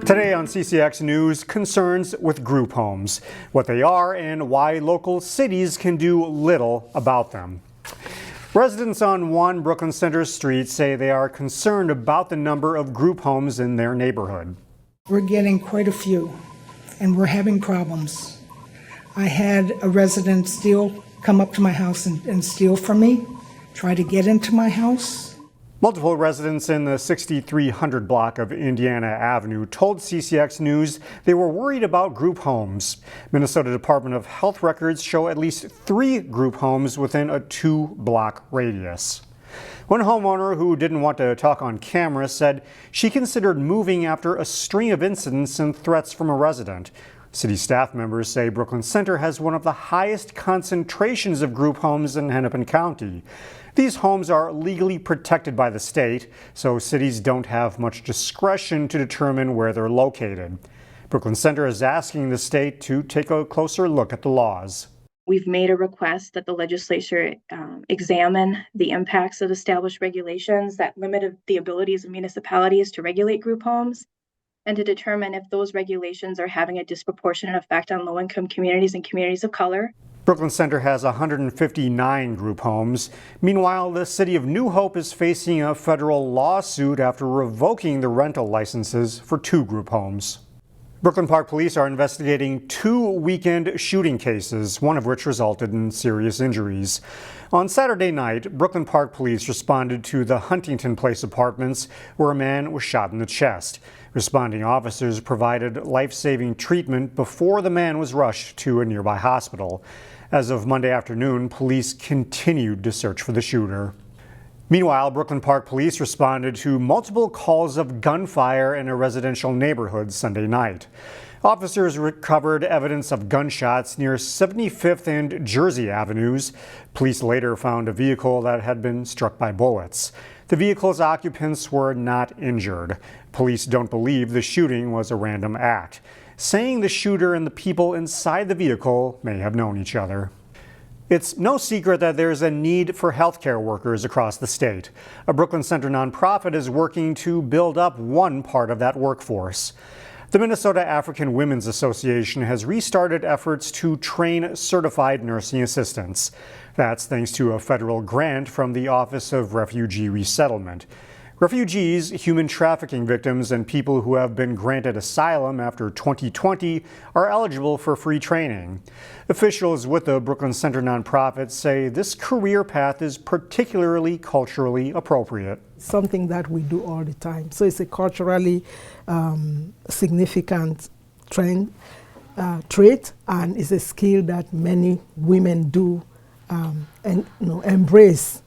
Today on CCX News, concerns with group homes, what they are and why local cities can do little about them. Residents on 1 Brooklyn Center Street say they are concerned about the number of group homes in their neighborhood. We're getting quite a few, and we're having problems. I had a resident come up to my house and steal from me, try to get into my house. Multiple residents in the 6300 block of Indiana Avenue told CCX News they were worried about group homes. Minnesota Department of Health records show at least 3 group homes within a 2-block radius. One homeowner who didn't want to talk on camera said she considered moving after a string of incidents and threats from a resident. City staff members say Brooklyn Center has one of the highest concentrations of group homes in Hennepin County. These homes are legally protected by the state, so cities don't have much discretion to determine where they're located. Brooklyn Center is asking the state to take a closer look at the laws. We've made a request that the legislature examine the impacts of established regulations that limited the abilities of municipalities to regulate group homes, and to determine if those regulations are having a disproportionate effect on low-income communities and communities of color. Brooklyn Center has 159 group homes. Meanwhile, the city of New Hope is facing a federal lawsuit after revoking the rental licenses for 2 group homes. Brooklyn Park Police are investigating 2 weekend shooting cases, one of which resulted in serious injuries. On Saturday night, Brooklyn Park Police responded to the Huntington Place apartments where a man was shot in the chest. Responding officers provided life-saving treatment before the man was rushed to a nearby hospital. As of Monday afternoon, police continued to search for the shooter. Meanwhile, Brooklyn Park Police responded to multiple calls of gunfire in a residential neighborhood Sunday night. Officers recovered evidence of gunshots near 75th and Jersey Avenues. Police later found a vehicle that had been struck by bullets. The vehicle's occupants were not injured. Police don't believe the shooting was a random act, saying the shooter and the people inside the vehicle may have known each other. It's no secret that there's a need for healthcare workers across the state. A Brooklyn Center nonprofit is working to build up one part of that workforce. The Minnesota African Women's Association has restarted efforts to train certified nursing assistants. That's thanks to a federal grant from the Office of Refugee Resettlement. Refugees, human trafficking victims, and people who have been granted asylum after 2020 are eligible for free training. Officials with the Brooklyn Center nonprofit say this career path is particularly culturally appropriate. Something that we do all the time. So it's a culturally significant trait, and it's a skill that many women do embrace.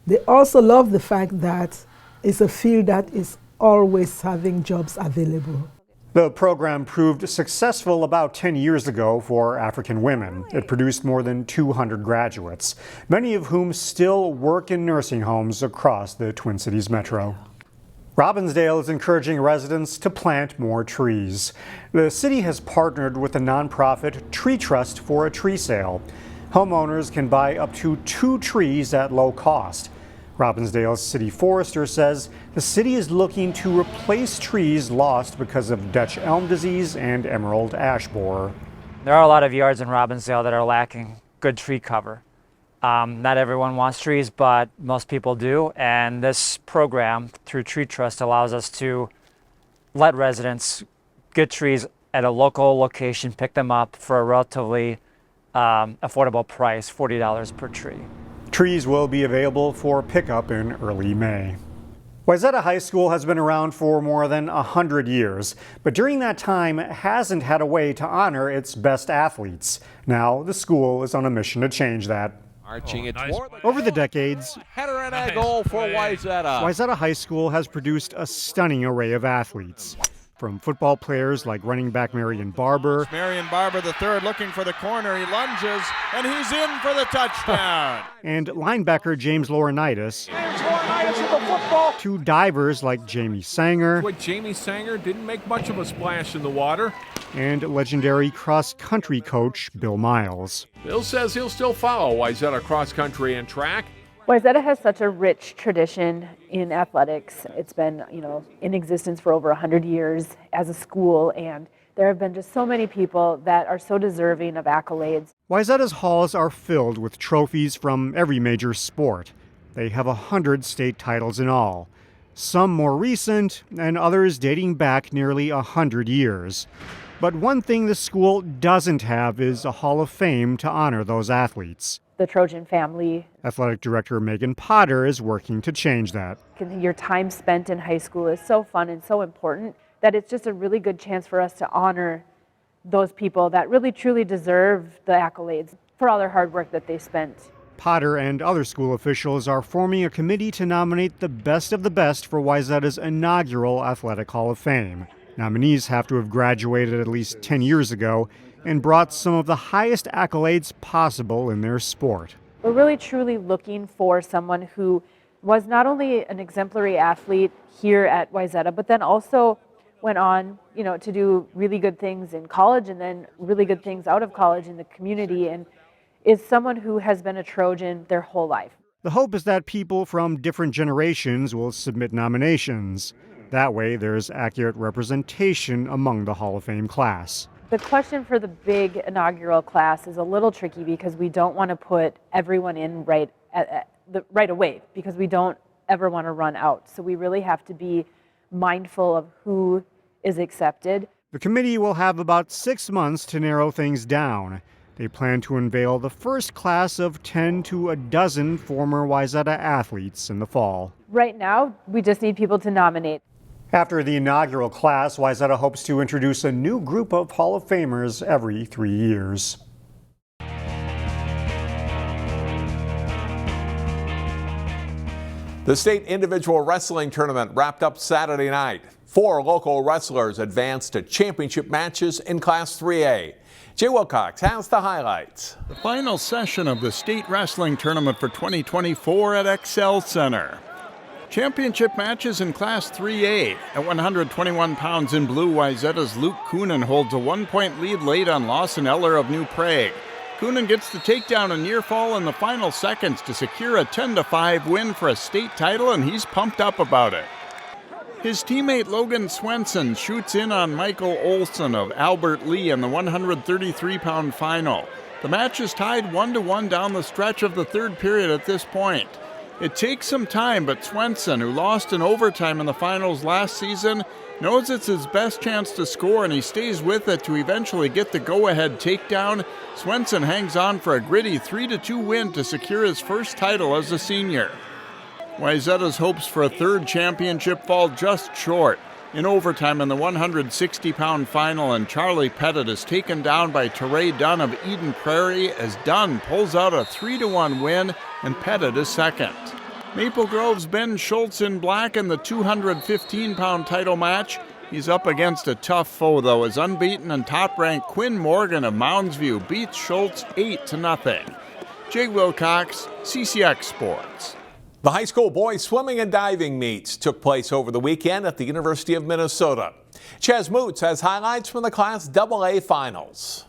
They also love the fact that it's a field that is always having jobs available. The program proved successful about 10 years ago for African women. It produced more than 200 graduates, many of whom still work in nursing homes across the Twin Cities metro. Robbinsdale is encouraging residents to plant more trees. The city has partnered with the nonprofit Tree Trust for a tree sale. Homeowners can buy up to 2 trees at low cost. Robbinsdale's city forester says the city is looking to replace trees lost because of Dutch elm disease and emerald ash borer. There are a lot of yards in Robbinsdale that are lacking good tree cover. Not everyone wants trees, but most people do. And this program through Tree Trust allows us to let residents get trees at a local location, pick them up for a relatively affordable price, $40 per tree. Trees will be available for pickup in early May. Wayzata High School has been around for more than 100 years, but during that time it hasn't had a way to honor its best athletes. Now the school is on a mission to change that. Arching it nice. Over the decades, header and a goal for Wayzata. Wayzata High School has produced a stunning array of athletes. From football players like running back Marion Barber. Marion Barber, the third, looking for the corner. He lunges, and he's in for the touchdown. And linebacker James Laurinaitis. To divers like Jamie Sanger. Boy, Jamie Sanger didn't make much of a splash in the water. And legendary cross-country coach Bill Miles. Bill says he'll still follow Wayzata cross country and track. Wayzata has such a rich tradition in athletics. It's been, in existence for over 100 years as a school, and there have been just so many people that are so deserving of accolades. Wayzata's halls are filled with trophies from every major sport. They have 100 state titles in all, some more recent and others dating back nearly 100 years. But one thing the school doesn't have is a Hall of Fame to honor those athletes. The Trojan family. Athletic Director Megan Potter is working to change that. Your time spent in high school is so fun and so important that it's just a really good chance for us to honor those people that really truly deserve the accolades for all their hard work that they spent. Potter and other school officials are forming a committee to nominate the best of the best for Wayzata's inaugural Athletic Hall of Fame. Nominees have to have graduated at least 10 years ago and brought some of the highest accolades possible in their sport. We're really truly looking for someone who was not only an exemplary athlete here at Wayzata, but then also went on, to do really good things in college and then really good things out of college in the community, and is someone who has been a Trojan their whole life. The hope is that people from different generations will submit nominations. That way, there's accurate representation among the Hall of Fame class. The question for the big inaugural class is a little tricky because we don't want to put everyone in right away because we don't ever want to run out. So we really have to be mindful of who is accepted. The committee will have about 6 months to narrow things down. They plan to unveil the first class of 10 to a dozen former Wayzata athletes in the fall. Right now, we just need people to nominate. After the inaugural class, Wayzata hopes to introduce a new group of Hall of Famers every 3 years. The state individual wrestling tournament wrapped up Saturday night. 4 local wrestlers advanced to championship matches in Class 3A. Jay Wilcox has the highlights. The final session of the state wrestling tournament for 2024 at Excel Center. Championship matches in Class 3A. At 121 pounds in blue, Wayzata's Luke Koenen holds a 1-point lead late on Lawson Eller of New Prague. Koenen gets the takedown and near fall in the final seconds to secure a 10-5 win for a state title, and he's pumped up about it. His teammate Logan Swenson shoots in on Michael Olson of Albert Lee in the 133-pound final. The match is tied 1-1 down the stretch of the third period at this point. It takes some time, but Swenson, who lost in overtime in the finals last season, knows it's his best chance to score, and he stays with it to eventually get the go-ahead takedown. Swenson hangs on for a gritty 3-2 win to secure his first title as a senior. Wayzata's hopes for a third championship fall just short. In overtime in the 160-pound final, and Charlie Pettit is taken down by Teray Dunn of Eden Prairie as Dunn pulls out a 3-1 win, and Pettit is second. Maple Grove's Ben Schultz in black in the 215-pound title match. He's up against a tough foe, though, as unbeaten and top-ranked Quinn Morgan of Mounds View beats Schultz 8-0. Jay Wilcox, CCX Sports. The high school boys swimming and diving meets took place over the weekend at the University of Minnesota. Chaz Moots has highlights from the Class AA finals.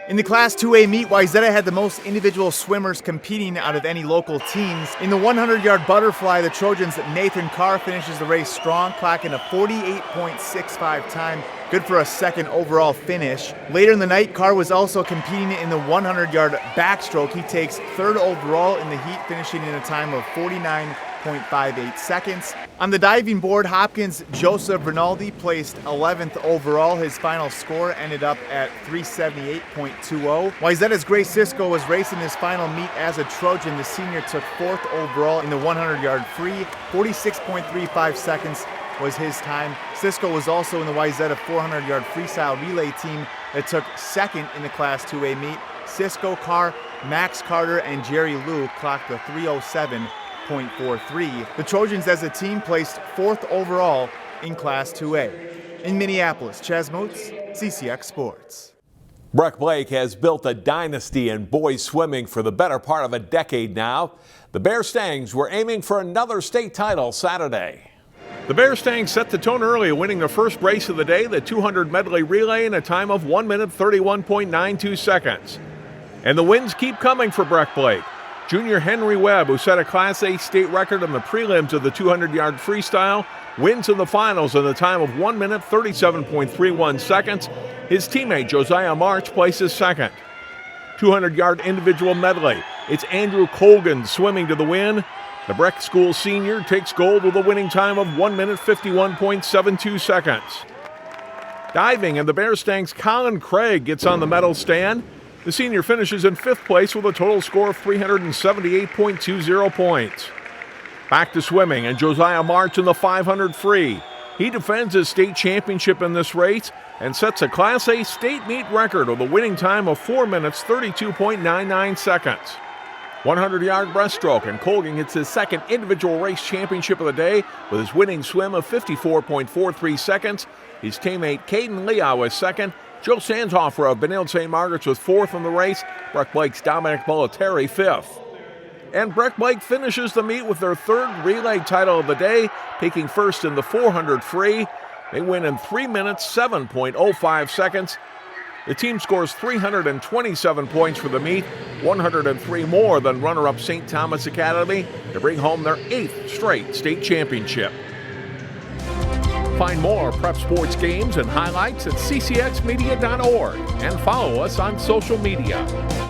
In the Class 2A meet, Wayzata had the most individual swimmers competing out of any local teams. In the 100-yard butterfly, the Trojans' Nathan Carr finishes the race strong, clocking a 48.65 time, good for a second overall finish. Later in the night, Carr was also competing in the 100-yard backstroke. He takes third overall in the heat, finishing in a time of 49.58 seconds. On the diving board, Hopkins' Joseph Rinaldi placed 11th overall. His final score ended up at 378.20. Wayzata's Grace Cisco was racing his final meet as a Trojan. The senior took 4th overall in the 100-yard free. 46.35 seconds was his time. Cisco was also in the Wayzata 400-yard freestyle relay team that took 2nd in the Class 2A meet. Cisco, Carr, Max Carter, and Jerry Liu clocked a 307.43. The Trojans as a team placed 4th overall in Class 2A. In Minneapolis, Chaz Moots, CCX Sports. Breck Blake has built a dynasty in boys swimming for the better part of a decade now. The Bear Stangs were aiming for another state title Saturday. The Bear Stangs set the tone early, winning the first race of the day, the 200 medley relay, in a time of 1 minute 31.92 seconds. And the wins keep coming for Breck Blake. Junior Henry Webb, who set a Class A state record in the prelims of the 200-yard freestyle, wins in the finals in the time of 1 minute 37.31 seconds. His teammate Josiah March places second. 200-yard individual medley. It's Andrew Colgan swimming to the win. The Breck School senior takes gold with a winning time of 1 minute 51.72 seconds. Diving, and the Bear Stang's Colin Craig gets on the medal stand. The senior finishes in 5th place with a total score of 378.20 points. Back to swimming, and Josiah March in the 500 free. He defends his state championship in this race and sets a Class A state meet record with a winning time of 4 minutes 32.99 seconds. 100-yard breaststroke, and Colgan gets his second individual race championship of the day with his winning swim of 54.43 seconds. His teammate Caden Leow is second. Joe Sandhofer of Benilde St. Margaret's was 4th in the race. Breck Blake's Dominic Bolletary 5th. And Breck Blake finishes the meet with their 3rd relay title of the day, taking first in the 400 free. They win in 3 minutes 7.05 seconds. The team scores 327 points for the meet, 103 more than runner-up St. Thomas Academy, to bring home their 8th straight state championship. Find more prep sports games and highlights at ccxmedia.org and follow us on social media.